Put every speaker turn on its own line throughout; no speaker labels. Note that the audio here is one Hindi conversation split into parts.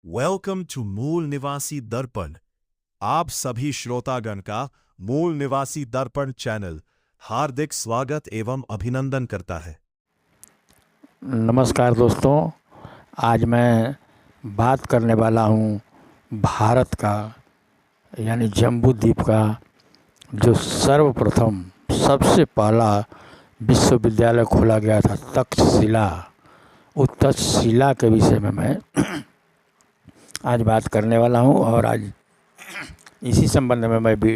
वेलकम टू मूल निवासी दर्पण। आप सभी श्रोतागण का मूल निवासी दर्पण चैनल हार्दिक स्वागत एवं अभिनंदन करता है।
नमस्कार दोस्तों, आज मैं बात करने वाला हूँ भारत का यानी जम्बू द्वीप का जो सर्वप्रथम सबसे पहला विश्वविद्यालय खोला गया था तक्षशिला। उस तक्षशिला के विषय में मैं आज बात करने वाला हूँ और आज इसी संबंध में मैं भी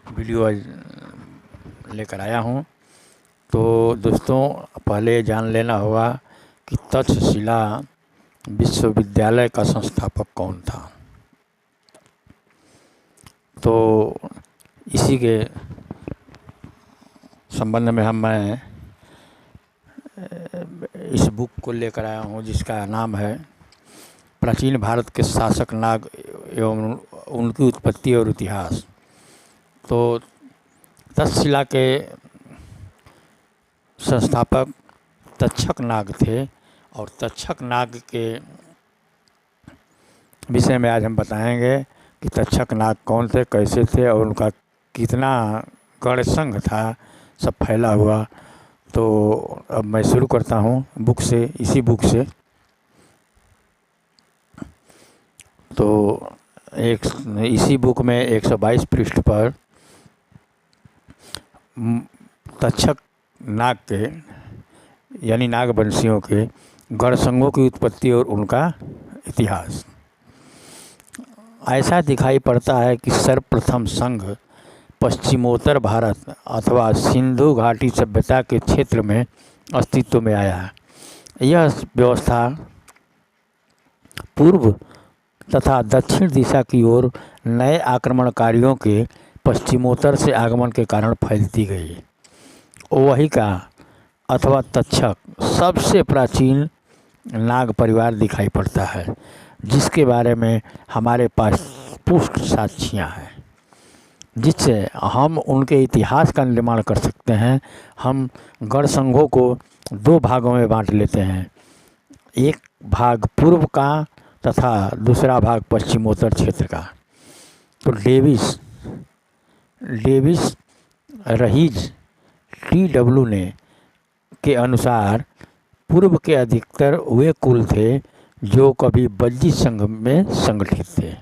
वीडियो आज लेकर आया हूँ। तो दोस्तों, पहले जान लेना होगा कि तक्षशिला विश्वविद्यालय का संस्थापक कौन था। तो इसी के संबंध में मैं इस बुक को लेकर आया हूँ जिसका नाम है प्राचीन भारत के शासक नाग एवं उनकी उत्पत्ति और इतिहास। तो तक्षशिला के संस्थापक तक्षक नाग थे और तक्षक नाग के विषय में आज हम बताएंगे कि तक्षक नाग कौन थे, कैसे थे और उनका कितना गणसंघ था सब फैला हुआ। तो अब मैं शुरू करता हूँ बुक से, इसी बुक से। तो इसी बुक में 122 पृष्ठ पर तक्षक नाग के यानी नागवंशियों के गणसंघों की उत्पत्ति और उनका इतिहास। ऐसा दिखाई पड़ता है कि सर्वप्रथम संघ पश्चिमोत्तर भारत अथवा सिंधु घाटी सभ्यता के क्षेत्र में अस्तित्व में आया है। यह व्यवस्था पूर्व तथा दक्षिण दिशा की ओर नए आक्रमणकारियों के पश्चिमोत्तर से आगमन के कारण फैलती गई। वही का अथवा तक्षक सबसे प्राचीन नाग परिवार दिखाई पड़ता है, जिसके बारे में हमारे पास पुष्ट साक्ष्यां हैं, जिससे हम उनके इतिहास का निर्माण कर सकते हैं। हम गणसंघों को दो भागों में बांट लेते हैं, एक भाग पूर्व का तथा दूसरा भाग पश्चिमोत्तर क्षेत्र का। तो डेविस रहीज TW ने के अनुसार पूर्व के अधिकतर वे कुल थे जो कभी बज्जी संघ में संगठित थे।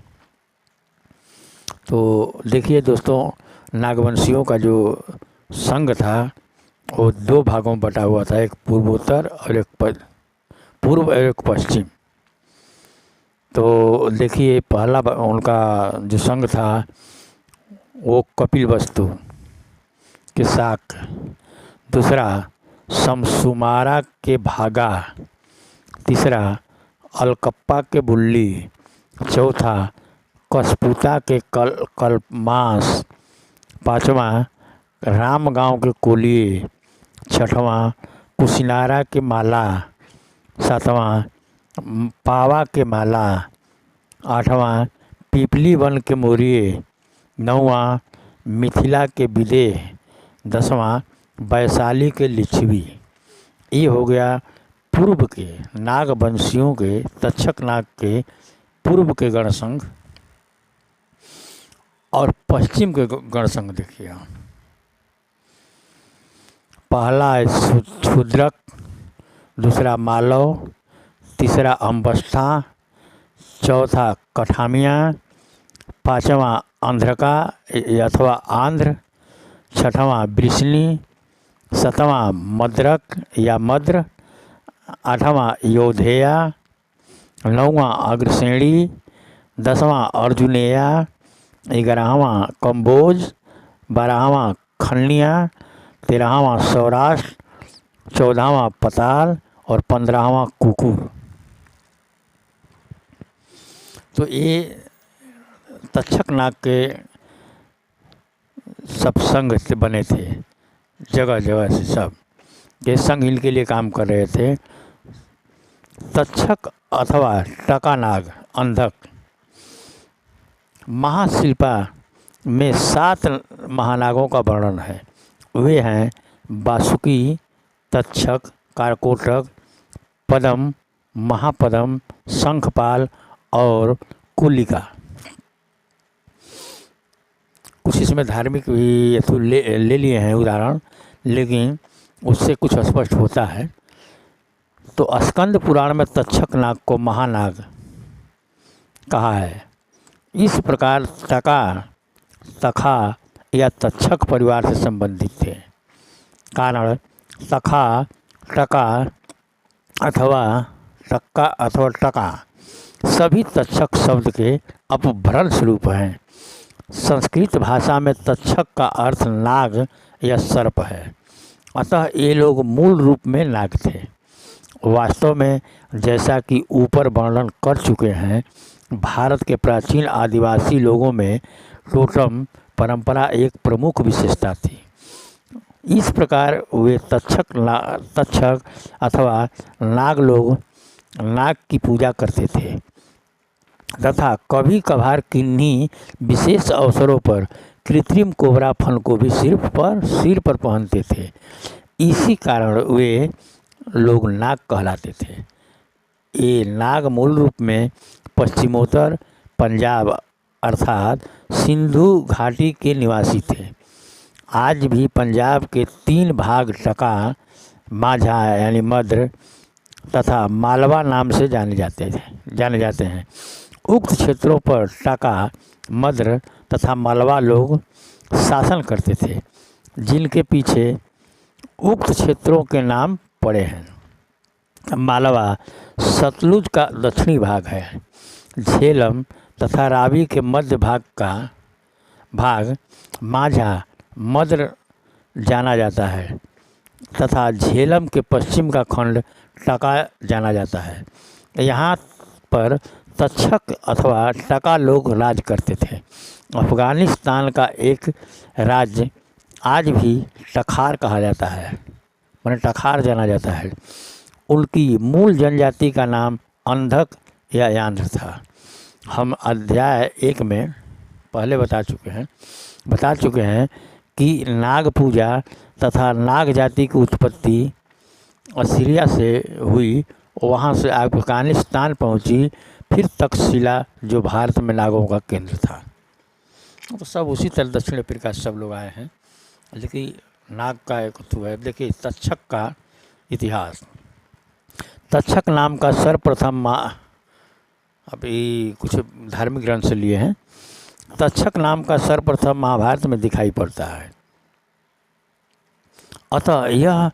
तो देखिए दोस्तों, नागवंशियों का जो संघ था वो दो भागों में बटा हुआ था, एक पूर्वोत्तर और एक पूर्व और एक पश्चिम। तो देखिए, पहला उनका जो संघ था वो कपिलवस्तु के शाक, दूसरा समसुमारा के भागा, तीसरा अलकप्पा के बुल्ली, चौथा कसपुता के कलमास, पाँचवा रामगांव के कोलिए, छठवां कुशिनारा के माला, सातवां पावा के माला, आठवां पीपली वन के मोरिए, नौवां मिथिला के विदेह, दसवां वैशाली के लिच्छवी। ये हो गया पूर्व के नागवंशियों के, तक्षक नाग के पूर्व के गणसंघ। और पश्चिम के गणसंघ देखिए, पहला है शूद्रक, दूसरा मालव, तीसरा अम्बस्था, चौथा कठामिया, पाँचवा आंध्रका अथवा आंध्र, छठवां वृष्णी, सातवां मद्रक या मद्र, आठवां योधेया, नौवां अग्रसेणी, दसवां अर्जुनेया, 11वां कम्बोज, 12वां खन्निया, 13वां सौराष्ट्र, 14वां पताल और 15वां कुकुर। तो ये तक्षक नाग के सब संघ से बने थे, जगह जगह से सब ये संघ इनके लिए काम कर रहे थे। तक्षक अथवा टका नाग अंधक महाशिल्पा में 7 महानागों का वर्णन है। वे हैं वासुकी, तक्षक, कारकोटक, पदम, महापदम, शंखपाल और कुलिका। कुछ इसमें धार्मिक भी ले लिए हैं उदाहरण, लेकिन उससे कुछ स्पष्ट होता है। तो स्कंद पुराण में तक्षक नाग को महानाग कहा है। इस प्रकार टका, तखा या तक्षक परिवार से संबंधित थे। कारण तखा, टका अथवा टका सभी तक्षक शब्द के अपभ्रंश रूप हैं। संस्कृत भाषा में तक्षक का अर्थ नाग या सर्प है, अतः ये लोग मूल रूप में नाग थे। वास्तव में जैसा कि ऊपर वर्णन कर चुके हैं, भारत के प्राचीन आदिवासी लोगों में टोटम परंपरा एक प्रमुख विशेषता थी। इस प्रकार वे तक्षक अथवा नाग लोग नाग की पूजा करते थे तथा कभी कभार किन्हीं विशेष अवसरों पर कृत्रिम कोबरा फन को भी सिर पर पहनते थे। इसी कारण वे लोग नाग कहलाते थे। ये नाग मूल रूप में पश्चिमोत्तर पंजाब अर्थात सिंधु घाटी के निवासी थे। आज भी पंजाब के 3 भाग टका, माझा यानी मद्र तथा मालवा नाम से जाने जाते हैं। उक्त क्षेत्रों पर टका, मद्र तथा मालवा लोग शासन करते थे, जिनके पीछे उक्त क्षेत्रों के नाम पड़े हैं। मालवा सतलुज का दक्षिणी भाग है। झेलम तथा रावी के मध्य भाग माझा, मद्र जाना जाता है तथा झेलम के पश्चिम का खंड टका जाना जाता है। यहाँ पर तक्षक अथवा टका लोग राज करते थे। अफ़गानिस्तान का एक राज्य आज भी टखार कहा जाता है, माने टखार जाना जाता है। उनकी मूल जनजाति का नाम अंधक या यांध्र था। हम अध्याय 1 में पहले बता चुके हैं कि नाग पूजा तथा नाग जाति की उत्पत्ति असीरिया से हुई, वहाँ से अफ़गानिस्तान पहुँची, फिर तक्षशिला जो भारत में नागों का केंद्र था। तो सब उसी तरह दक्षिण अफ्रीका से सब लोग आए हैं, लेकिन नाग का एक है। देखिए तक्षक का इतिहास। तक्षक नाम का सर्वप्रथम अभी कुछ धार्मिक ग्रंथ से लिए हैं। तक्षक नाम का सर्वप्रथम महाभारत में दिखाई पड़ता है। अतः यह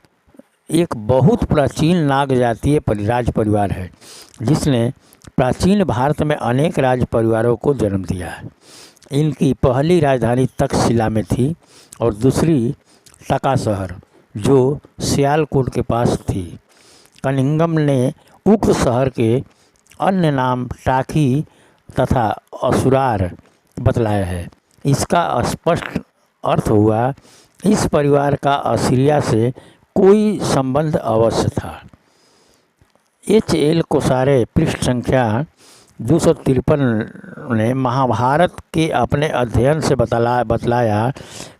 एक बहुत प्राचीन नाग जातीय राज परिवार है, जिसने प्राचीन भारत में अनेक राज परिवारों को जन्म दिया है। इनकी पहली राजधानी तक्षशिला में थी और दूसरी टका शहर, जो सियालकोट के पास थी। कनिंगम ने उक्त शहर के अन्य नाम टाकी तथा असुरार बतलाया है। इसका स्पष्ट अर्थ हुआ इस परिवार का असीरिया से कोई संबंध अवश्य था। H.L. कोसारे पृष्ठ संख्या 253 ने महाभारत के अपने अध्ययन से बतलाया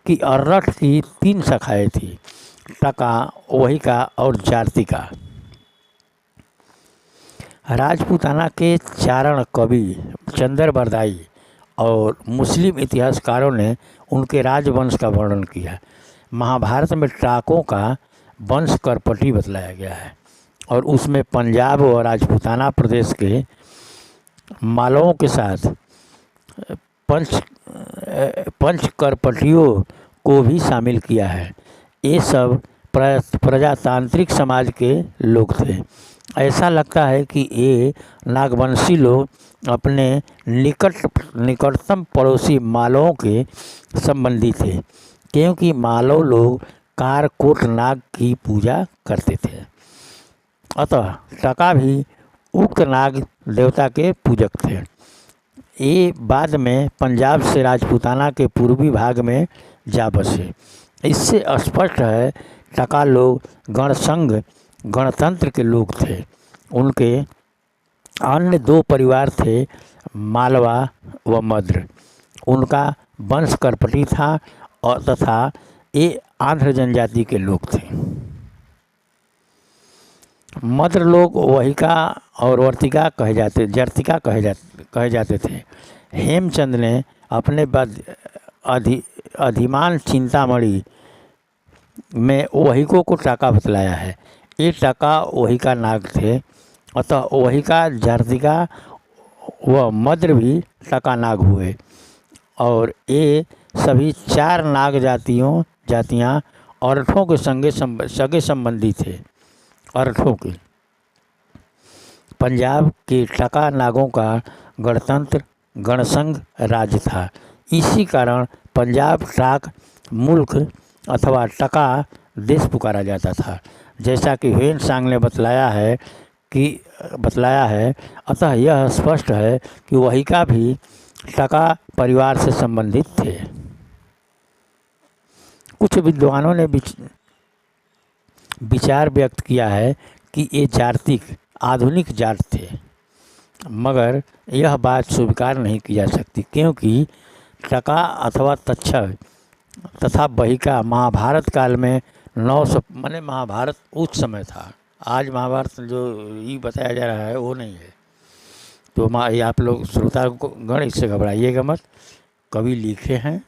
कि अर्रठ की 3 शाखाएँ थी, टका, वहिका और जार्तिका। राजपूताना के चारण कवि चंदरबरदाई और मुस्लिम इतिहासकारों ने उनके राजवंश का वर्णन किया। महाभारत में टाकों का वंश करपटी बतलाया गया है और उसमें पंजाब और राजपूताना प्रदेश के मालवों के साथ पंच करपटियों को भी शामिल किया है। ये सब प्रजातांत्रिक समाज के लोग थे। ऐसा लगता है कि ये नागवंशी लोग अपने निकटतम पड़ोसी मालवों के संबंधी थे, क्योंकि मालव लोग कारकोट नाग की पूजा करते थे। अतः टका भी उक्त नाग देवता के पूजक थे। ये बाद में पंजाब से राजपूताना के पूर्वी भाग में जा बसे। इससे स्पष्ट है टका लोग गणसंघ गणतंत्र के लोग थे। उनके अन्य 2 परिवार थे, मालवा व मद्र। उनका वंश करपटी था और तथा ये आंध्र जनजाति के लोग थे। मद्र लोग वहिका और वर्तिका जर्तिका कहे जाते थे। हेमचंद ने अपने अधिमान चिंतामणि में वहिकों को टाका बतलाया है। ये टाका वहिका नाग थे, अतः वहिका, जर्तिका व मद्र भी टाका नाग हुए और ये सभी 4 नाग जातियाँ औरठों के सगे संबंधी थे। औरठों के पंजाब के टाका नागों का गणतंत्र गणसंघ राज्य था। इसी कारण पंजाब टाक मुल्क अथवा टका देश पुकारा जाता था, जैसा कि ह्वेन सांग ने बतलाया है। अतः यह स्पष्ट है कि वहिका भी टका परिवार से संबंधित थे। कुछ विद्वानों ने विचार व्यक्त किया है कि ये जातिक आधुनिक जाट थे, मगर यह बात स्वीकार नहीं की जा सकती, क्योंकि टका अथवा तक्षक तथा बहिका महाभारत काल में 900 माने महाभारत उस समय था। आज महाभारत जो ये बताया जा रहा है वो नहीं है। तो ये आप लोग श्रोता को गण इससे घबराइएगा मत। कवि लिखे हैं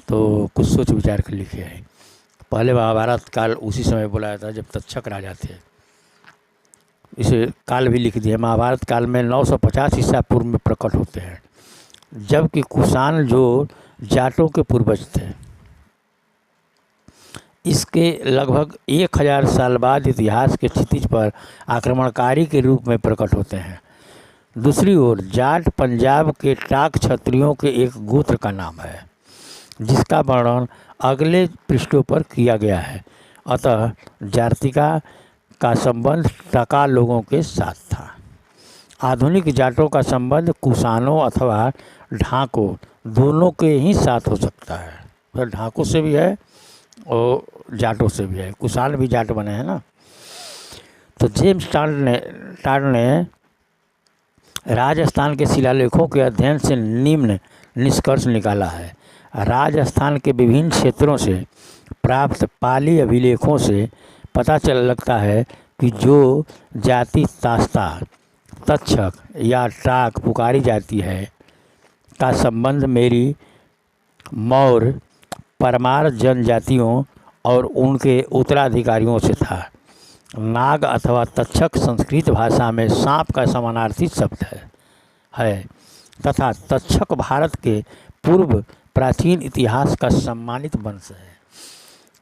तो कुछ सोच विचार कर लिखे हैं। पहले महाभारत काल उसी समय बुलाया था जब तक्षक राजा थे। इसे काल भी लिख दिया। महाभारत काल में 950 ईसा पूर्व में प्रकट होते हैं, जबकि कुषाण जो जाटों के पूर्वज थे, इसके लगभग 1000 साल बाद इतिहास के क्षितिज पर आक्रमणकारी के रूप में प्रकट होते हैं। दूसरी ओर जाट पंजाब के टाक क्षत्रियों के एक गोत्र का नाम है, जिसका वर्णन अगले पृष्ठों पर किया गया है। अतः जातिका का संबंध टका लोगों के साथ था। आधुनिक जाटों का संबंध कुषाणों अथवा ढाकों दोनों के ही साथ हो सकता है। तो ढाकों से भी है और जाटों से भी है। कुषाण भी जाट बने हैं ना। तो जेम्स टाड ने राजस्थान के शिलालेखों के अध्ययन से निम्न निष्कर्ष निकाला है। राजस्थान के विभिन्न क्षेत्रों से प्राप्त पाली अभिलेखों से पता लगता है कि जो जाति तास्ता, तक्षक या टाक पुकारी जाती है का संबंध मेरी मौर्य परमार जनजातियों और उनके उत्तराधिकारियों से था। नाग अथवा तक्षक संस्कृत भाषा में सांप का समानार्थी शब्द है तथा तक्षक भारत के पूर्व प्राचीन इतिहास का सम्मानित वंश है।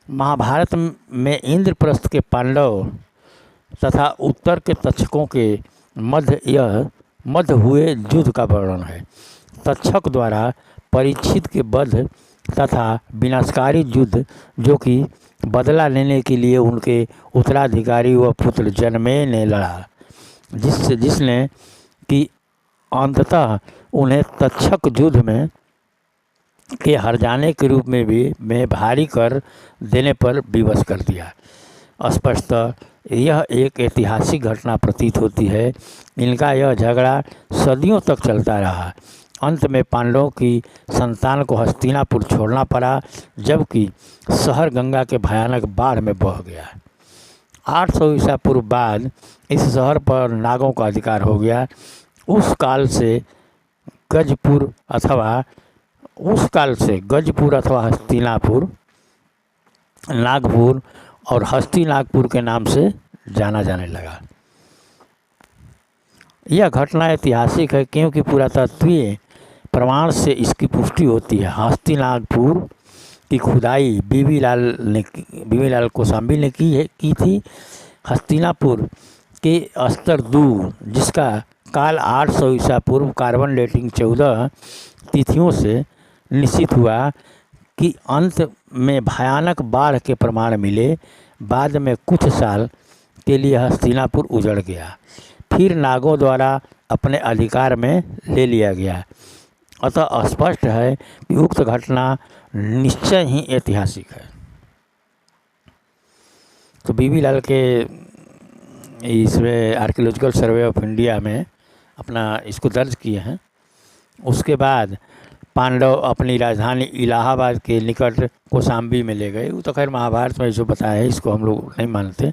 महाभारत में इंद्रप्रस्थ के पांडव तथा उत्तर के तक्षकों के मध्य हुए युद्ध का वर्णन है। तक्षक द्वारा परीक्षित के वध तथा विनाशकारी युद्ध, जो कि बदला लेने के लिए उनके उत्तराधिकारी व पुत्र जनमेय ने लड़ा, जिसने कि अंततः उन्हें तक्षक युद्ध में के हर जाने के रूप में भारी कर देने पर विवश कर दिया। स्पष्टतः यह एक ऐतिहासिक घटना प्रतीत होती है। इनका यह झगड़ा सदियों तक चलता रहा। अंत में पांडवों की संतान को हस्तिनापुर छोड़ना पड़ा, जबकि शहर गंगा के भयानक बाढ़ में बह गया। 800 ईसा पूर्व बाद इस शहर पर नागों का अधिकार हो गया। उस काल से गजपुर अथवा हस्तिनापुर, नागपुर और हस्तिनागपुर के नाम से जाना जाने लगा। यह घटना ऐतिहासिक है क्योंकि पुरातत्वीय प्रमाण से इसकी पुष्टि होती है। हस्तिनापुर की खुदाई बीबी लाल कोसांबी ने की थी। हस्तिनापुर के स्तर 2, जिसका काल 800 ईसा पूर्व कार्बन डेटिंग 14 तिथियों से निश्चित हुआ कि अंत में भयानक बाढ़ के प्रमाण मिले। बाद में कुछ साल के लिए हस्तिनापुर उजड़ गया, फिर नागों द्वारा अपने अधिकार में ले लिया गया। अतः स्पष्ट है कि उक्त घटना निश्चय ही ऐतिहासिक है। तो बीबी लाल के इसमें आर्कियोलॉजिकल सर्वे ऑफ इंडिया में अपना इसको दर्ज किए हैं। उसके बाद पांडव अपनी राजधानी इलाहाबाद के निकट कौशाम्बी में ले गए। वो तो खैर महाभारत में जो बताया है, इसको हम लोग नहीं मानते।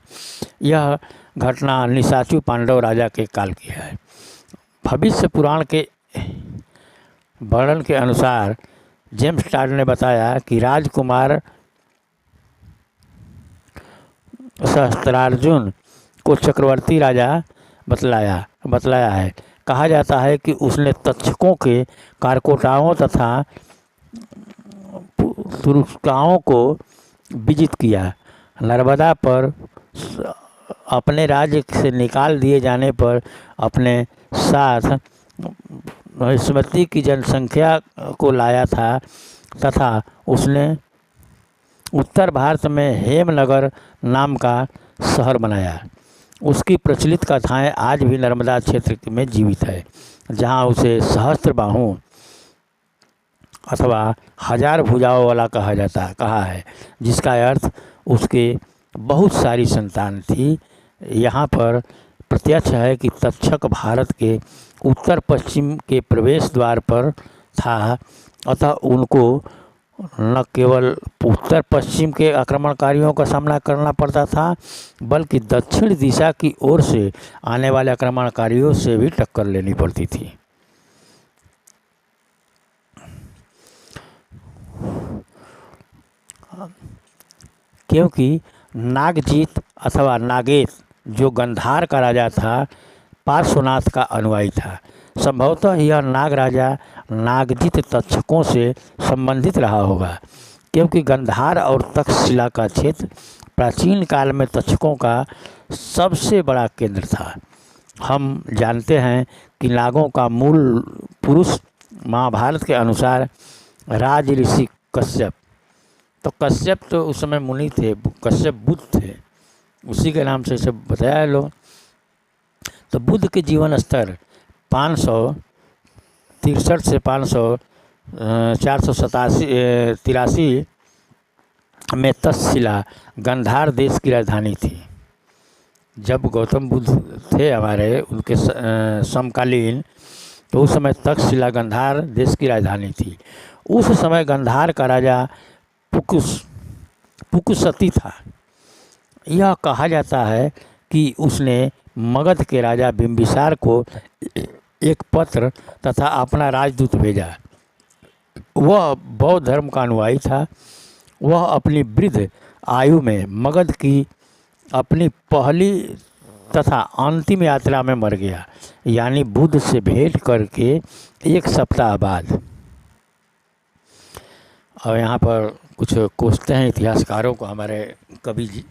यह घटना निशाचु पांडव राजा के काल की है। भविष्य पुराण के वर्णन के अनुसार जेम्स टाड ने बताया कि राजकुमार सहस्त्रार्जुन को चक्रवर्ती राजा बतलाया है। कहा जाता है कि उसने तक्षकों के कारकोटाओं तथा तुरुष्काओं को विजित किया। नर्मदा पर अपने राज्य से निकाल दिए जाने पर अपने साथ स्मृति की जनसंख्या को लाया था तथा उसने उत्तर भारत में हेमनगर नाम का शहर बनाया। उसकी प्रचलित कथाएं आज भी नर्मदा क्षेत्र में जीवित है, जहां उसे सहस्त्रबाहु अथवा हजार भुजाओं वाला कहा है, जिसका अर्थ उसके बहुत सारी संतान थी। यहाँ पर प्रत्यक्ष है कि तक्षक भारत के उत्तर पश्चिम के प्रवेश द्वार पर था, अतः उनको न केवल उत्तर पश्चिम के आक्रमणकारियों का सामना करना पड़ता था, बल्कि दक्षिण दिशा की ओर से आने वाले आक्रमणकारियों से भी टक्कर लेनी पड़ती थी। क्योंकि नागजीत अथवा नागेत जो गंधार का राजा था, पार्श्वनाथ का अनुयायी था। संभवतः यह नाग राजा नागजीत तक्षकों से संबंधित रहा होगा, क्योंकि गंधार और तक्षशिला का क्षेत्र प्राचीन काल में तक्षकों का सबसे बड़ा केंद्र था। हम जानते हैं कि नागों का मूल पुरुष महाभारत के अनुसार राज ऋषि कश्यप, तो कश्यप तो उस समय मुनि थे, कश्यप बुद्ध थे, उसी के नाम से सब बताया लोग। तो बुद्ध के जीवन स्तर 563 से 483 में तक्षशिला गंधार देश की राजधानी थी। जब गौतम बुद्ध थे हमारे उनके समकालीन, तो उस समय तक्षशिला गंधार देश की राजधानी थी। उस समय गंधार का राजा पुकुसती था। यह कहा जाता है कि उसने मगध के राजा बिंबिसार को एक पत्र तथा अपना राजदूत भेजा। वह बौद्ध धर्म का अनुयायी था। वह अपनी वृद्ध आयु में मगध की अपनी पहली तथा अंतिम यात्रा में मर गया, यानी बुद्ध से भेंट करके 1 सप्ताह बाद। और यहाँ पर कुछ कोसते हैं इतिहासकारों को हमारे कवि जी।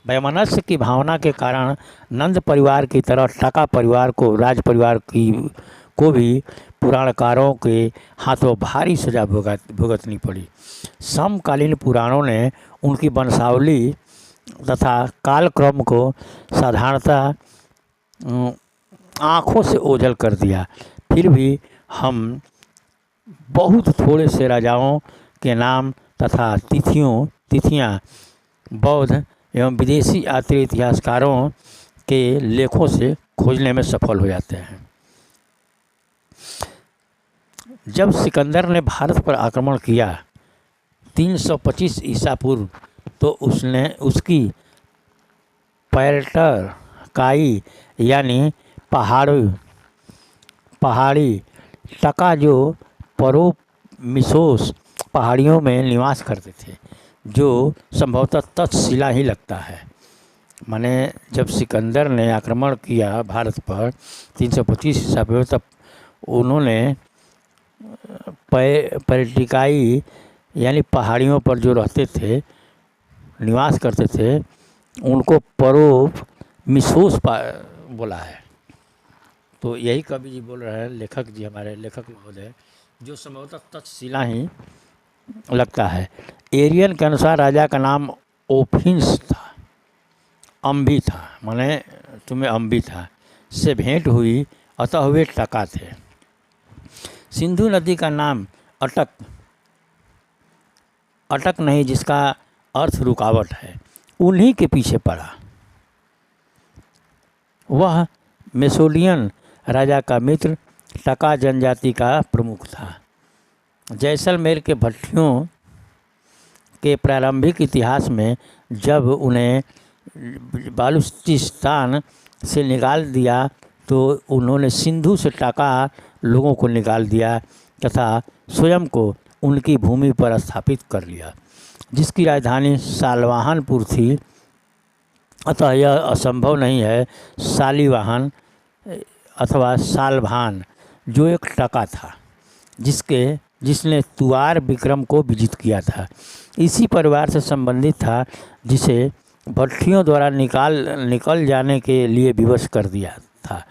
वैमनस्य की भावना के कारण नंद परिवार की तरह टका परिवार को, राज परिवार को भी पुराणकारों के हाथों भारी सजा भुगतनी पड़ी। समकालीन पुराणों ने उनकी वंशावली तथा कालक्रम को साधारणतः आँखों से ओझल कर दिया। फिर भी हम बहुत थोड़े से राजाओं के नाम तथा तिथियां बौद्ध एवं विदेशी यात्री इतिहासकारों के लेखों से खोजने में सफल हो जाते हैं। जब सिकंदर ने भारत पर आक्रमण किया 325 ईसा पूर्व, तो उसने उसकी पैरटर काई यानी पहाड़ी टका जो परोमिसोस पहाड़ियों में निवास करते थे, जो संभवतः तक्षशिला ही लगता है। माने जब सिकंदर ने आक्रमण किया भारत पर 325 ईसा पूर्व, तब उन्होंने पैरटिकाई यानी पहाड़ियों पर जो रहते थे, निवास करते थे, उनको परोमिसोस बोला है। तो यही कवि जी बोल रहे हैं, लेखक जी, हमारे लेखक महोदय, जो संभवतः तक्षशिला ही लगता है। एरियन के अनुसार राजा का नाम ओफिन्स था, अम्बी था, माने तुम्हें अम्बी था, से भेंट हुई, अतः वे टका थे। सिंधु नदी का नाम अटक नहीं, जिसका अर्थ रुकावट है, उन्हीं के पीछे पड़ा। वह मेसोलियन राजा का मित्र टका जनजाति का प्रमुख था। जैसलमेर के भट्टियों के प्रारंभिक इतिहास में जब उन्हें बालूचिस्तान से निकाल दिया तो उन्होंने सिंधु से टाका लोगों को निकाल दिया तथा स्वयं को उनकी भूमि पर स्थापित कर लिया, जिसकी राजधानी सालवाहनपुर थी। अतः यह असंभव नहीं है सालीवाहन अथवा सालभान जो एक टका था जिसने तुआर विक्रम को विजित किया था, इसी परिवार से संबंधित था, जिसे भट्टियों द्वारा निकल जाने के लिए विवश कर दिया था,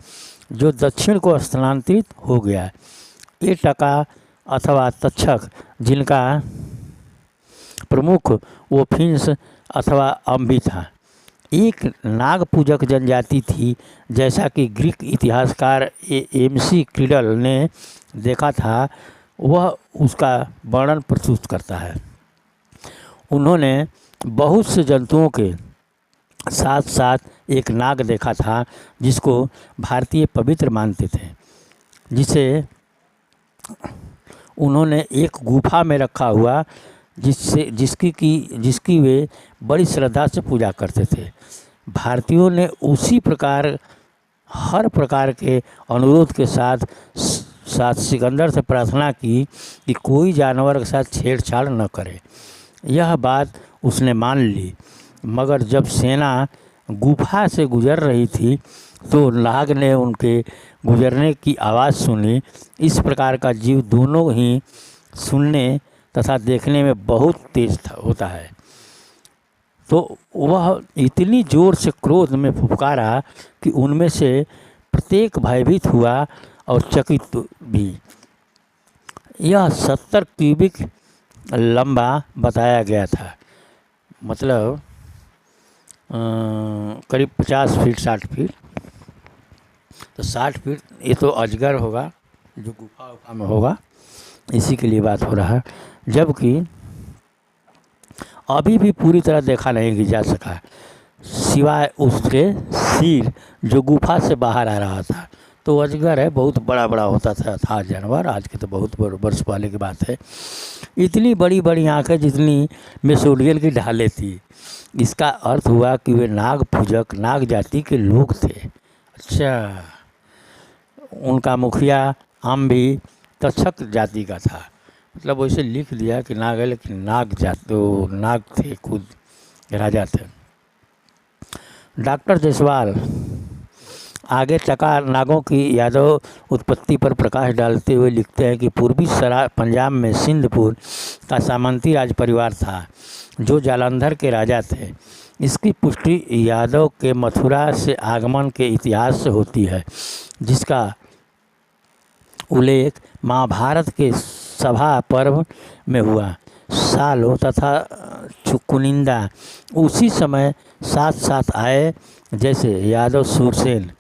जो दक्षिण को स्थानांतरित हो गया। ये टका अथवा तक्षक जिनका प्रमुख वो फिंस अथवा अम्बी था, एक नाग पूजक जनजाति थी, जैसा कि ग्रीक इतिहासकार एमसी क्रीडल ने देखा था, वह उसका वर्णन प्रस्तुत करता है। उन्होंने बहुत से जंतुओं के साथ साथ एक नाग देखा था जिसको भारतीय पवित्र मानते थे, जिसे उन्होंने एक गुफा में रखा हुआ जिसकी वे बड़ी श्रद्धा से पूजा करते थे। भारतीयों ने उसी प्रकार हर प्रकार के अनुरोध के साथ सिकंदर से प्रार्थना की कि कोई जानवर के साथ छेड़छाड़ न करे। यह बात उसने मान ली, मगर जब सेना गुफा से गुजर रही थी तो नाग ने उनके गुजरने की आवाज़ सुनी। इस प्रकार का जीव दोनों ही सुनने तथा देखने में बहुत तेज होता है। तो वह इतनी ज़ोर से क्रोध में फुफकारा कि उनमें से प्रत्येक भयभीत हुआ और चकित भी। यह 70 क्यूबिक लंबा बताया गया था, मतलब करीब 50 फीट 60 फीट। तो 60 फीट ये तो अजगर होगा जो गुफा में होगा, इसी के लिए बात हो रहा है। जबकि अभी भी पूरी तरह देखा नहीं जा सका, सिवाय उसके सिर जो गुफा से बाहर आ रहा था। तो अजगर है, बहुत बड़ा बड़ा होता था जानवर। आज के तो बहुत वर्ष पहले की बात है। इतनी बड़ी बड़ी आँखें जितनी मेसोडियल की ढालें थी। इसका अर्थ हुआ कि वे नाग पूजक नाग जाति के लोग थे। अच्छा, उनका मुखिया अम्बी तक्षक जाति का था, मतलब वैसे लिख दिया कि नाग है, लेकिन नाग थे, खुद राजा थे। डॉक्टर जायसवाल आगे टका नागों की यादव उत्पत्ति पर प्रकाश डालते हुए लिखते हैं कि पूर्वी पंजाब में सिंधपुर का सामंती राज परिवार था जो जालंधर के राजा थे। इसकी पुष्टि यादव के मथुरा से आगमन के इतिहास से होती है, जिसका उल्लेख महाभारत के सभा पर्व में हुआ। सालो तथा चुकुनिंदा उसी समय साथ साथ आए, जैसे यादव सूरसेन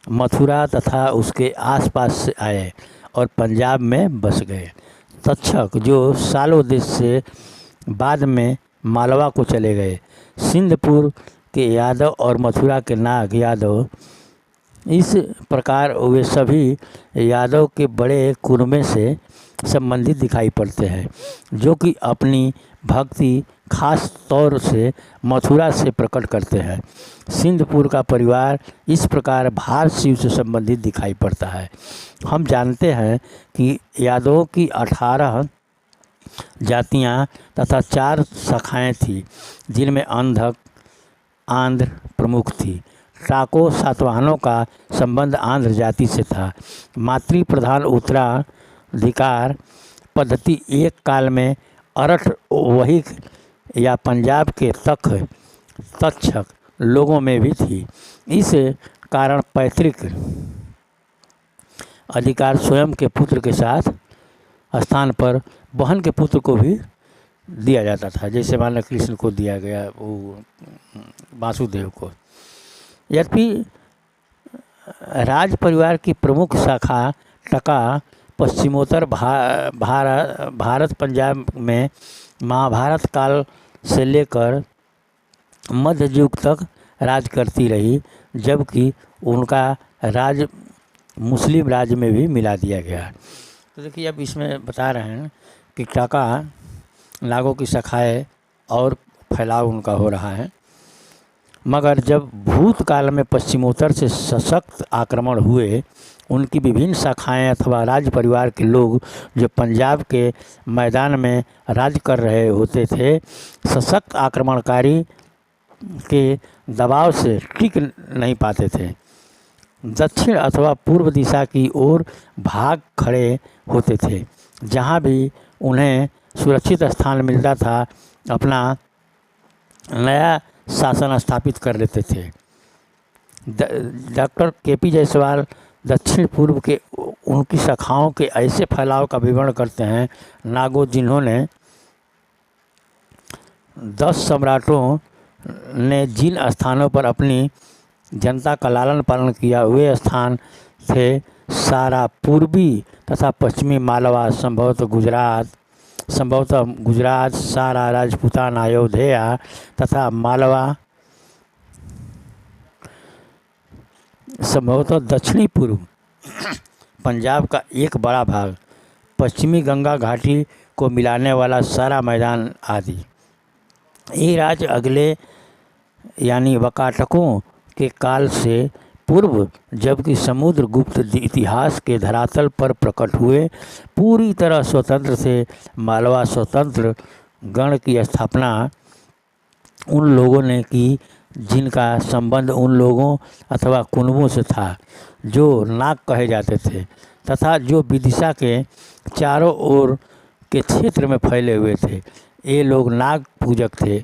मथुरा तथा उसके आसपास से आए और पंजाब में बस गए। तक्षक जो सालो देश से बाद में मालवा को चले गए। सिंधपुर के यादव और मथुरा के नाग यादव, इस प्रकार वे सभी यादव के बड़े कुरमे से संबंधित दिखाई पड़ते हैं, जो कि अपनी भक्ति खास तौर से मथुरा से प्रकट करते हैं। सिंधपुर का परिवार इस प्रकार भार शिव से संबंधित दिखाई पड़ता है। हम जानते हैं कि यादवों की 18 जातियां तथा 4 शाखाएं थी, जिनमें अंधक आंध्र प्रमुख थी। टाको सातवाहनों का संबंध आंध्र जाति से था। मातृ प्रधान उत्तराधिकार पद्धति एक काल में अरठ वहिक या पंजाब के तक्षक लोगों में भी थी। इस कारण पैतृक अधिकार स्वयं के पुत्र के साथ स्थान पर बहन के पुत्र को भी दिया जाता था, जैसे मान लो कृष्ण को दिया गया वो वासुदेव को। यद्यपि राज परिवार की प्रमुख शाखा टका पश्चिमोत्तर भारत पंजाब में महाभारत काल से लेकर मध्य युग तक राज करती रही, जबकि उनका राज मुस्लिम राज्य में भी मिला दिया गया। तो देखिए, अब इसमें बता रहे हैं कि टका नागों की शाखाएं और फैलाव उनका हो रहा है। मगर जब भूतकाल में पश्चिमोत्तर से सशक्त आक्रमण हुए, उनकी विभिन्न शाखाएं अथवा राज परिवार के लोग जो पंजाब के मैदान में राज कर रहे होते थे, सशक्त आक्रमणकारी के दबाव से टिक नहीं पाते थे। दक्षिण अथवा पूर्व दिशा की ओर भाग खड़े होते थे। जहाँ भी उन्हें सुरक्षित स्थान मिलता था, अपना नया शासन स्थापित कर लेते थे। Doctor KP. जायसवाल दक्षिण पूर्व के उनकी शाखाओं के ऐसे फैलाव का विवरण करते हैं। नागो, जिन्होंने 10 सम्राटों ने जिन स्थानों पर अपनी जनता का लालन पालन किया, वे स्थान थे सारा पूर्वी तथा पश्चिमी मालवा, संभवतः गुजरात, सारा राजपूताना, अयोध्या तथा मालवा, संभवतः दक्षिणी पूर्व पंजाब का एक बड़ा भाग, पश्चिमी गंगा घाटी को मिलाने वाला सारा मैदान आदि। ये राज्य अगले यानी वकाटकों के काल से पूर्व, जबकि समुद्रगुप्त इतिहास के धरातल पर प्रकट हुए, पूरी तरह स्वतंत्र थे। मालवा स्वतंत्र गण की स्थापना उन लोगों ने की जिनका संबंध उन लोगों अथवा कुनबों से था जो नाग कहे जाते थे तथा जो विदिशा के चारों ओर के क्षेत्र में फैले हुए थे। ये लोग नाग पूजक थे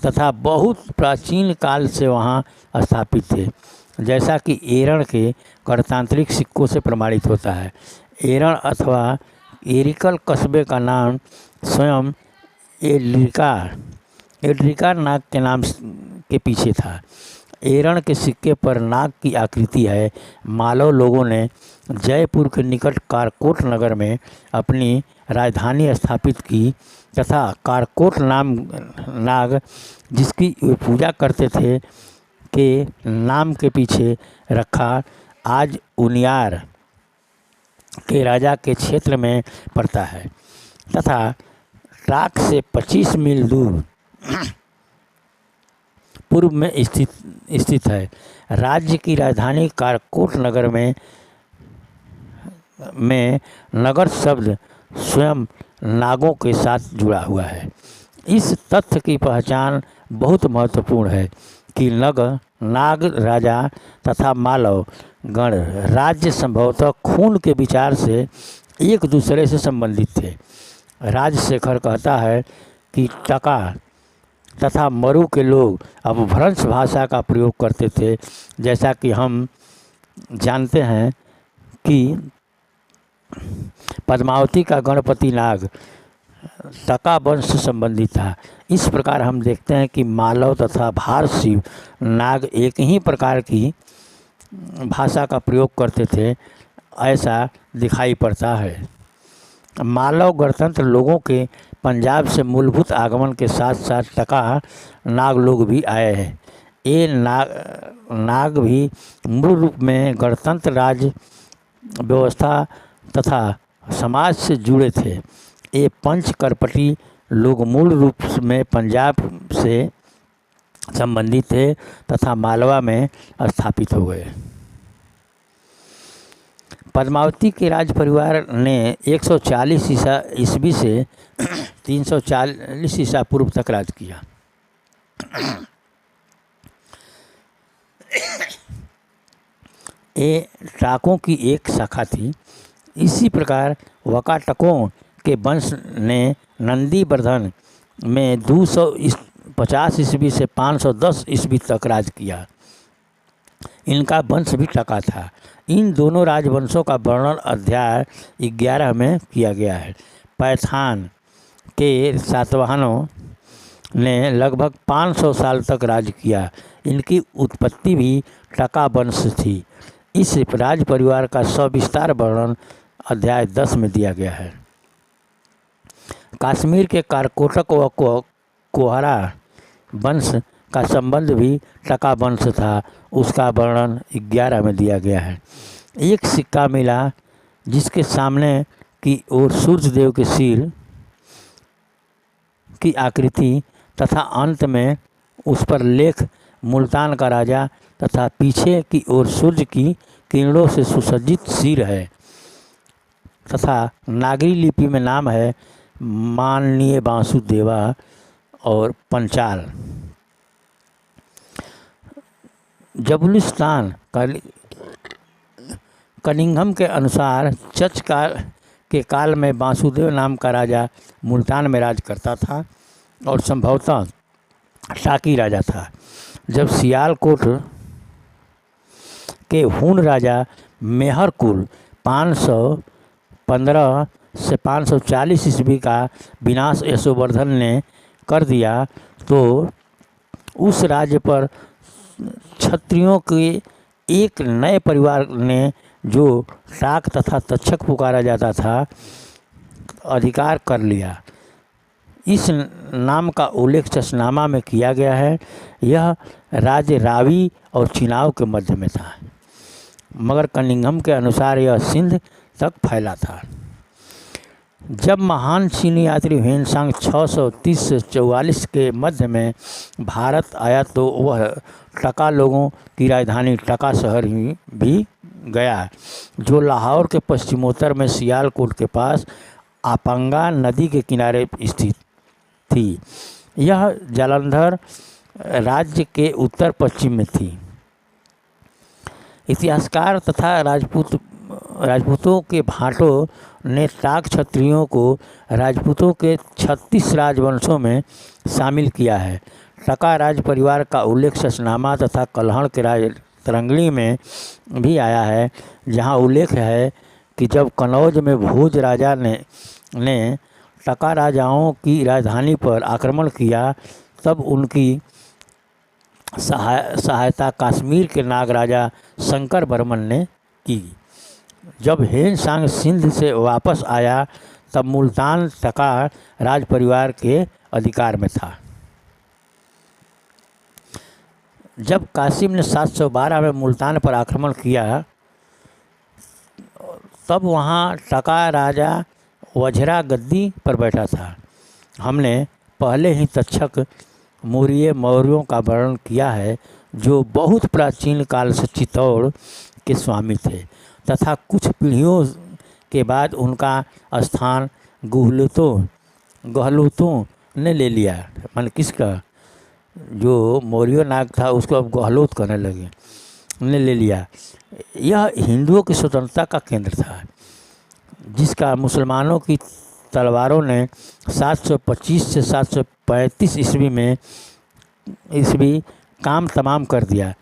तथा बहुत प्राचीन काल से वहाँ स्थापित थे, जैसा कि एरण के गणतांत्रिक सिक्कों से प्रमाणित होता है। एरण अथवा एरिकल कस्बे का नाम स्वयं एड्रिका नाग के नाम के पीछे था। एरण के सिक्के पर नाग की आकृति है। मालव लोगों ने जयपुर के निकट कारकोट नगर में अपनी राजधानी स्थापित की तथा कारकोट नाग जिसकी वे पूजा करते थे के नाम के पीछे रखा, आज उनियार के राजा के क्षेत्र में पड़ता है तथा टाक से 25 मील दूर पूर्व में स्थित है। राज्य की राजधानी कारकोट नगर में नगर शब्द स्वयं नागों के साथ जुड़ा हुआ है। इस तथ्य की पहचान बहुत महत्वपूर्ण है कि नाग राजा तथा मालव गण राज्य संभवतः खून के विचार से एक दूसरे से संबंधित थे। राजशेखर कहता है कि टका तथा मरु के लोग अपभ्रंश भाषा का प्रयोग करते थे। जैसा कि हम जानते हैं कि पद्मावती का गणपति नाग टका वंश से संबंधित था। इस प्रकार हम देखते हैं कि मालव तथा भारशिव नाग एक ही प्रकार की भाषा का प्रयोग करते थे, ऐसा दिखाई पड़ता है। मालव गणतंत्र लोगों के पंजाब से मूलभूत आगमन के साथ साथ टका नाग लोग भी आए हैं। ये नाग भी मूल रूप में गणतंत्र राज व्यवस्था तथा समाज से जुड़े थे। ये पंच करपटी लोग मूल रूप में पंजाब से संबंधित थे तथा मालवा में स्थापित हो गए। पद्मावती के राज परिवार ने 140 ईस्वी से 340 ईसा पूर्व तक राज किया। ये टाकों की एक शाखा थी। इसी प्रकार वकाटकों के वंश ने नंदीवर्धन में 250 ईस्वी से 510 ईस्वी तक राज किया। इनका वंश भी टका था। इन दोनों राजवंशों का वर्णन अध्याय 11 में किया गया है। पैठान के सातवाहनों ने लगभग 500 साल तक राज किया। इनकी उत्पत्ति भी टका वंश थी। इस राज परिवार का सविस्तार वर्णन अध्याय 10 में दिया गया है। कश्मीर के कारकोटक व कोहरा वंश का संबंध भी टका वंश था। उसका वर्णन 11 में दिया गया है। एक सिक्का मिला जिसके सामने की ओर सूर्यदेव के सिर की आकृति तथा अंत में उस पर लेख मुल्तान का राजा तथा पीछे की ओर सूर्य की किरणों से सुसज्जित सिर है तथा नागरी लिपि में नाम है माननीय वासुदेवा और पंचाल। जबुलिस्तान कनिंघम के अनुसार चच के काल में वासुदेव नाम का राजा मुल्तान में राज करता था और संभवतः शाकी राजा था। जब सियालकोट के हूण राजा मेहरकुल 515 से 540 ईस्वी का विनाश यशोवर्धन ने कर दिया तो उस राज्य पर क्षत्रियों के एक नए परिवार ने, जो शाक तथा तक्षक पुकारा जाता था, अधिकार कर लिया। इस नाम का उल्लेख चशनामा में किया गया है। यह राज्य रावी और चिनाव के मध्य में था, मगर कनिंघम के अनुसार यह सिंध तक फैला था। जब महान चीनी यात्री ह्वेनसांग 630 से 44 के मध्य में भारत आया तो वह टका लोगों की राजधानी टका शहर ही भी गया, जो लाहौर के पश्चिमोत्तर में सियालकोट के पास आपंगा नदी के किनारे स्थित थी। यह जालंधर राज्य के उत्तर पश्चिम में थी। इतिहासकार तथा राजपूतों के भाटों ने टाक क्षत्रियों को राजपूतों के 36 राजवंशों में शामिल किया है। टका राज परिवार का उल्लेख शशनामा तथा कल्हड़ के राज तरंगली में भी आया है, जहां उल्लेख है कि जब कनौज में भोज राजा ने टका राजाओं की राजधानी पर आक्रमण किया, तब उनकी सहायता कश्मीर के नाग राजा शंकर बर्मन ने की। जब ह्वेनसांग सिंध से वापस आया तब मुल्तान टका राज परिवार के अधिकार में था। जब कासिम ने 712 में मुल्तान पर आक्रमण किया तब वहाँ टका राजा वज्रा गद्दी पर बैठा था। हमने पहले ही तक्षक मौर्यों का वर्णन किया है, जो बहुत प्राचीन काल से चित्तौड़ के स्वामी थे तथा कुछ पीढ़ियों के बाद उनका स्थान गहलोतों ने ले लिया। मान किसका, जो मौर्य नाग था उसको अब गहलोत करने लगे, ने ले लिया। यह हिंदुओं की स्वतंत्रता का केंद्र था, जिसका मुसलमानों की तलवारों ने 725 से 735 ईस्वी काम तमाम कर दिया।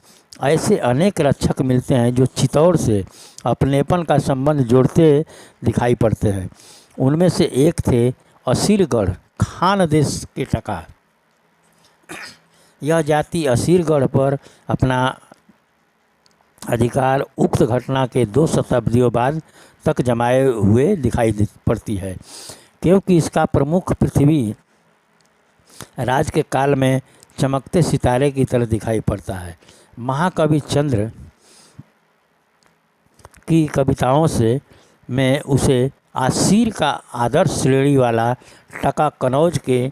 ऐसे अनेक रक्षक मिलते हैं जो चित्तौड़ से अपनेपन का संबंध जोड़ते दिखाई पड़ते हैं। उनमें से एक थे असीरगढ़ खान देश के टका। यह जाति असीरगढ़ पर अपना अधिकार उक्त घटना के 2 शताब्दियों बाद तक जमाए हुए दिखाई पड़ती है, क्योंकि इसका प्रमुख पृथ्वी राज के काल में चमकते सितारे की तरह दिखाई पड़ता है। महाकवि चंद्र की कविताओं में उसे आसीर का आदर्श श्रेणी वाला टका कनौज के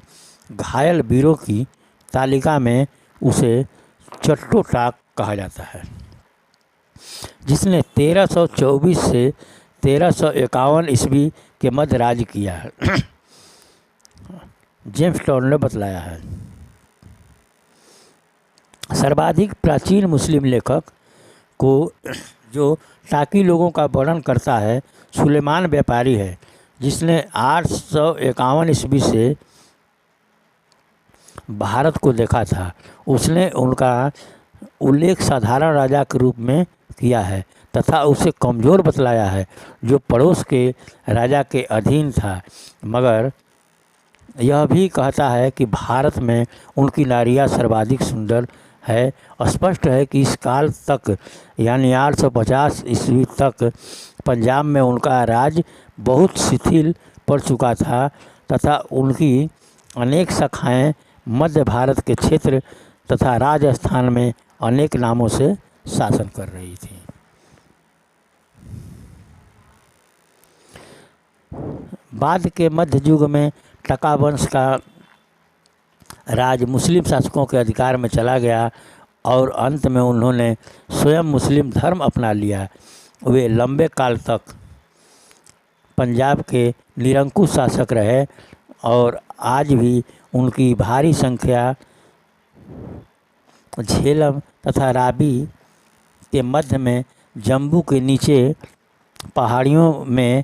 घायल वीरों की तालिका में उसे चट्टोटाक कहा जाता है, जिसने 1324 से 1351 ईस्वी के मध्य राज किया है। जेम्स टॉड ने बतलाया है। सर्वाधिक प्राचीन मुस्लिम लेखक को जो टाकी लोगों का वर्णन करता है सुलेमान व्यापारी है, जिसने 851 ईस्वी से भारत को देखा था। उसने उनका उल्लेख साधारण राजा के रूप में किया है तथा उसे कमज़ोर बतलाया है, जो पड़ोस के राजा के अधीन था, मगर यह भी कहता है कि भारत में उनकी नारियाँ सर्वाधिक सुंदर है। स्पष्ट है कि इस काल तक यानी 850 ईस्वी तक पंजाब में उनका राज बहुत शिथिल पड़ चुका था तथा उनकी अनेक शाखाएं मध्य भारत के क्षेत्र तथा राजस्थान में अनेक नामों से शासन कर रही थी। बाद के मध्य युग में टका वंश का राज मुस्लिम शासकों के अधिकार में चला गया और अंत में उन्होंने स्वयं मुस्लिम धर्म अपना लिया। वे लंबे काल तक पंजाब के निरंकुश शासक रहे और आज भी उनकी भारी संख्या झेलम तथा रावी के मध्य में जम्बू के नीचे पहाड़ियों में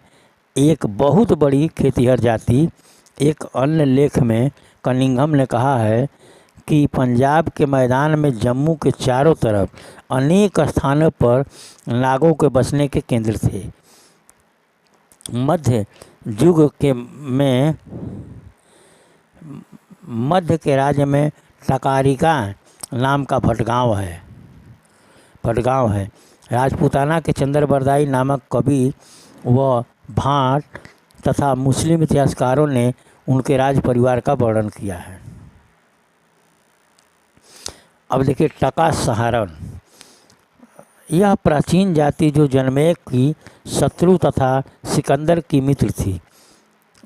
एक बहुत बड़ी खेतिहर जाति। एक अन्य लेख में कनिंघम ने कहा है कि पंजाब के मैदान में जम्मू के चारों तरफ अनेक स्थानों पर नागों के बसने के केंद्र थे। मध्य के राज्य में टकारिका नाम का भटगांव है। राजपूताना के चंद्रबरदाई नामक कवि व भाट तथा मुस्लिम इतिहासकारों ने उनके राज परिवार का वर्णन किया है। अब देखिए टका सहारण, यह प्राचीन जाति जो जनमेक की शत्रु तथा सिकंदर की मित्र थी,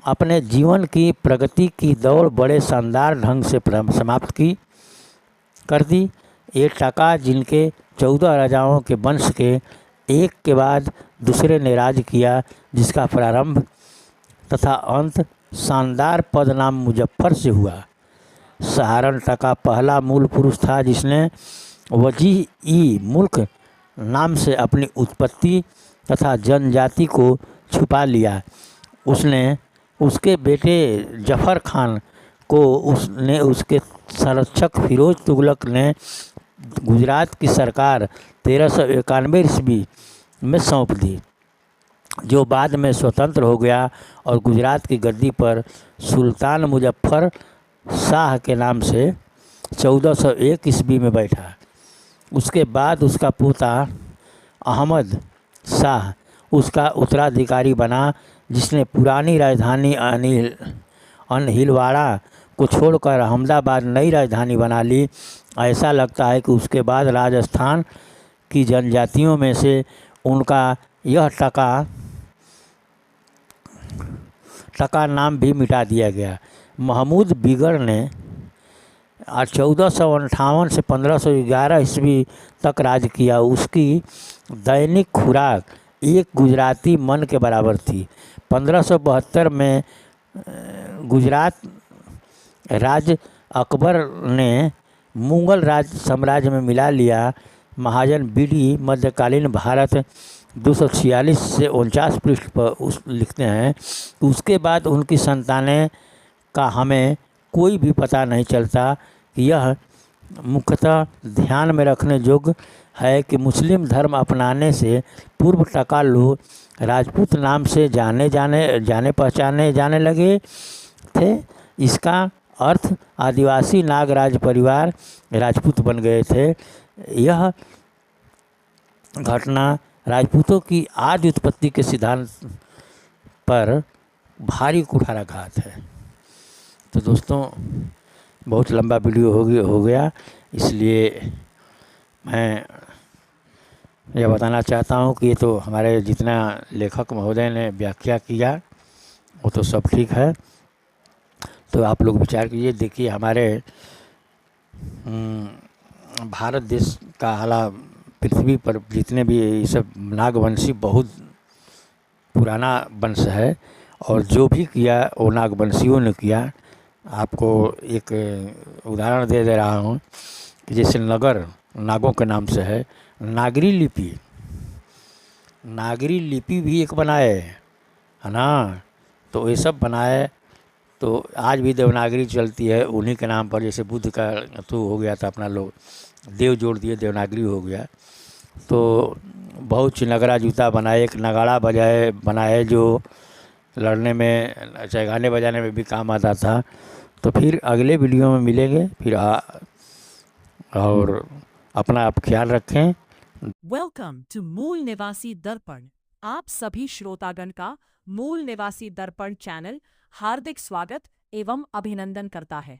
अपने जीवन की प्रगति की दौड़ बड़े शानदार ढंग से समाप्त कर दी। ये टका जिनके 14 राजाओं के वंश के एक के बाद दूसरे ने राज किया, जिसका प्रारंभ तथा अंत शानदार पद नाम मुजफ्फर से हुआ। सहारण टका पहला मूल पुरुष था जिसने वजी-ई-मुल्क नाम से अपनी उत्पत्ति तथा जनजाति को छुपा लिया। उसके बेटे जफर खान को उसके संरक्षक फिरोज तुगलक ने गुजरात की सरकार 1391 ईस्वी में सौंप दी, जो बाद में स्वतंत्र हो गया और गुजरात की गद्दी पर सुल्तान मुजफ्फर शाह के नाम से 1401 ईस्वी में बैठा। उसके बाद उसका पोता अहमद शाह उसका उत्तराधिकारी बना, जिसने पुरानी राजधानी अनहिलवाड़ा को छोड़कर अहमदाबाद नई राजधानी बना ली। ऐसा लगता है कि उसके बाद राजस्थान की जनजातियों में से उनका यह टका नाम भी मिटा दिया गया। महमूद बिगड़ ने 1458 से 1511 ईस्वी तक राज किया। उसकी दैनिक खुराक एक गुजराती मन के बराबर थी। 1572 में गुजरात राज्य अकबर ने मुगल राज साम्राज्य में मिला लिया। महाजन बीडी मध्यकालीन भारत 246 से 49 पृष्ठ पर लिखते हैं। उसके बाद उनकी संतानें का हमें कोई भी पता नहीं चलता। यह मुख्यतः ध्यान में रखने योग्य है कि मुस्लिम धर्म अपनाने से पूर्व टका लोग राजपूत नाम से जाने पहचाने जाने लगे थे। इसका अर्थ आदिवासी नागराज परिवार राजपूत बन गए थे। यह घटना राजपूतों की आदि उत्पत्ति के सिद्धांत पर भारी कुठाराघात है। तो दोस्तों, बहुत लंबा वीडियो हो गया, इसलिए मैं यह बताना चाहता हूँ कि ये तो हमारे जितना लेखक महोदय ने व्याख्या किया वो तो सब ठीक है। तो आप लोग विचार कीजिए। देखिए, हमारे भारत देश का हालात, पृथ्वी पर जितने भी ये सब नागवंशी बहुत पुराना वंश है, और जो भी किया वो नागवंशियों ने किया। आपको एक उदाहरण दे रहा हूँ कि जैसे नगर नागों के नाम से है। नागरी लिपि भी एक बनाए, है ना। तो ये सब बनाए, तो आज भी देवनागरी चलती है उन्हीं के नाम पर। जैसे बुद्ध का तो हो गया था, अपना लोग देव जोड़ दिए, देवनागरी हो गया। तो बहुत सी नगरा जूता बनाए, एक नगाड़ा बनाए जो लड़ने में, चाहे गाने बजाने में भी काम आता था। तो फिर अगले वीडियो में मिलेंगे फिर और अपना आप ख्याल रखें।
वेलकम टू मूल निवासी दर्पण। आप सभी श्रोतागण का मूल निवासी दर्पण चैनल हार्दिक स्वागत एवं अभिनंदन करता है।